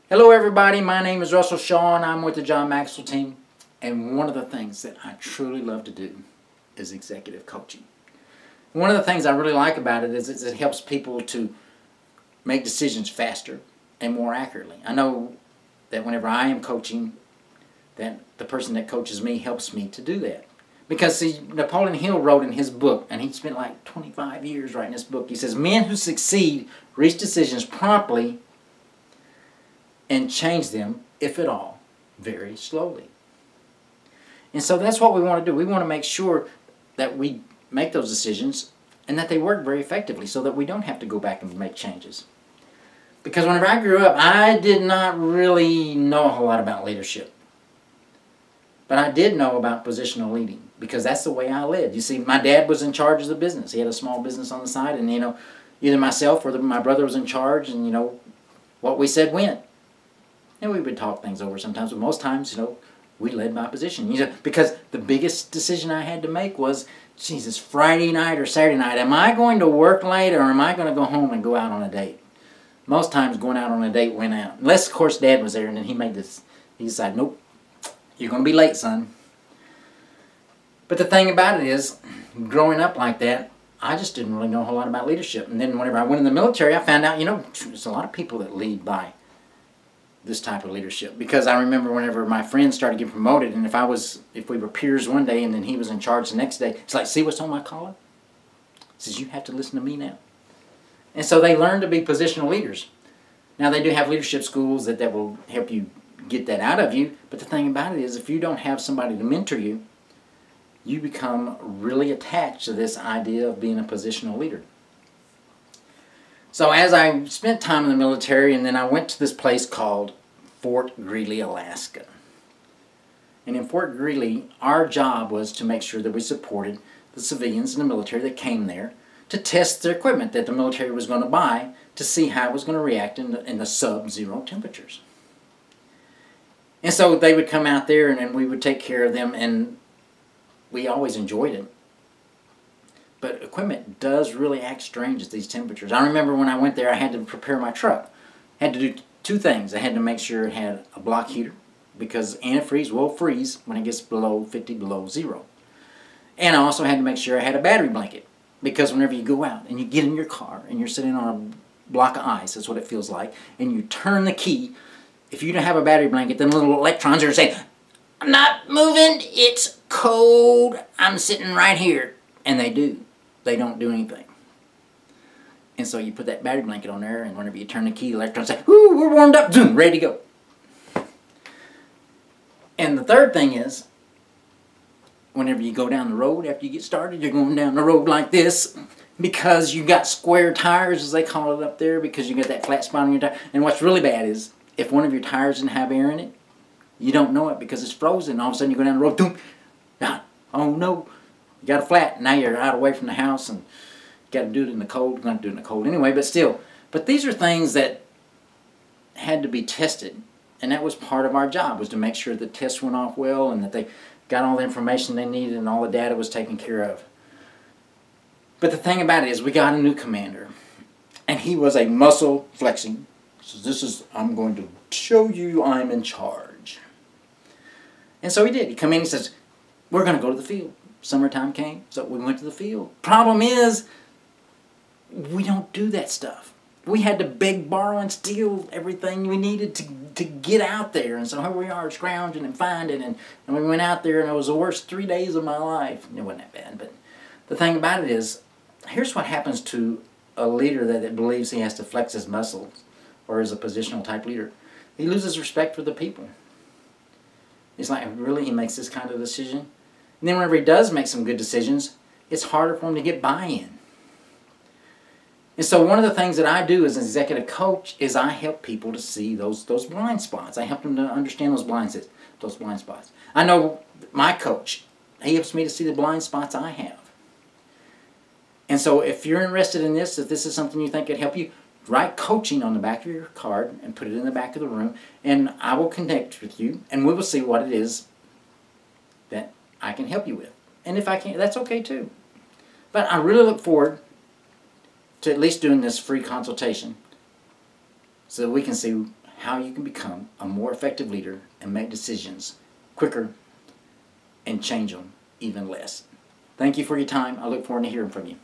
Hello everybody, my name is Russell Shaw and I'm with the John Maxwell team, and one of the things that I truly love to do is executive coaching. One of the things I really like about it is it helps people to make decisions faster and more accurately. I know that whenever I am coaching, that the person that coaches me helps me to do that. Because see, Napoleon Hill wrote in his book, and he spent like 25 years writing this book, he says, men who succeed reach decisions promptly and change them, if at all, very slowly. And so that's what we want to do. We want to make sure that we make those decisions and that they work very effectively so that we don't have to go back and make changes. Because whenever I grew up, I did not really know a whole lot about leadership. But I did know about positional leading because that's the way I led. You see, my dad was in charge of the business. He had a small business on the side, and either myself or my brother was in charge, and what we said went. And we would talk things over sometimes, but most times, we led by position. Because the biggest decision I had to make was, Jesus, Friday night or Saturday night, am I going to work late or am I going to go home and go out on a date? Most times going out on a date went out. Unless, of course, Dad was there and then he decided, nope, you're going to be late, son. But the thing about it is, growing up like that, I just didn't really know a whole lot about leadership. And then whenever I went in the military, I found out, there's a lot of people that lead by this type of leadership. Because I remember whenever my friends started getting promoted, and if we were peers one day and then he was in charge the next day, it's like, see what's on my collar? It says, you have to listen to me now. And so they learn to be positional leaders. Now they do have leadership schools that will help you get that out of you, but the thing about it is if you don't have somebody to mentor you, you become really attached to this idea of being a positional leader. So as I spent time in the military, and then I went to this place called Fort Greely, Alaska. And in Fort Greely, our job was to make sure that we supported the civilians in the military that came there to test their equipment that the military was going to buy to see how it was going to react in the sub-zero temperatures. And so they would come out there and then we would take care of them, and we always enjoyed it. But equipment does really act strange at these temperatures. I remember when I went there, I had to prepare my truck. I had to do two things. I had to make sure it had a block heater, because antifreeze will freeze when it gets below 50 below zero. And I also had to make sure I had a battery blanket, because whenever you go out and you get in your car and you're sitting on a block of ice, that's what it feels like, and you turn the key, if you don't have a battery blanket, then little electrons are saying, I'm not moving, it's cold, I'm sitting right here. And they do. They don't do anything. And so you put that battery blanket on there, and whenever you turn the key, the electrons say, ooh, we're warmed up, zoom, ready to go. And the third thing is, whenever you go down the road after you get started, you're going down the road like this, because you got square tires, as they call it up there, because you got that flat spot on your tire. And what's really bad is, if one of your tires didn't have air in it, you don't know it because it's frozen. All of a sudden you go down the road, boom, oh no, you got a flat. Now you're out away from the house and got to do it in the cold. You're going to do it in the cold anyway, but still. But these are things that had to be tested, and that was part of our job, was to make sure the tests went off well and that they got all the information they needed and all the data was taken care of. But the thing about it is, we got a new commander, and he was a muscle flexing. So I'm going to show you I'm in charge. And so he did. He come in and says, we're going to go to the field. Summertime came, so we went to the field. Problem is, we don't do that stuff. We had to beg, borrow, and steal everything we needed to get out there. And so here we are scrounging and finding, and we went out there, and it was the worst 3 days of my life. It wasn't that bad, but the thing about it is, here's what happens to a leader that believes he has to flex his muscles, or is a positional type leader. He loses respect for the people. It's like, really, he makes this kind of decision? And then whenever he does make some good decisions, it's harder for him to get buy-in. And so one of the things that I do as an executive coach is I help people to see those blind spots. I help them to understand those blind spots. I know my coach, he helps me to see the blind spots I have. And so if you're interested in this, if this is something you think could help you, write coaching on the back of your card and put it in the back of the room, and I will connect with you, and we will see what it is that I can help you with. And if I can't, that's okay too. But I really look forward to at least doing this free consultation so that we can see how you can become a more effective leader and make decisions quicker and change them even less. Thank you for your time. I look forward to hearing from you.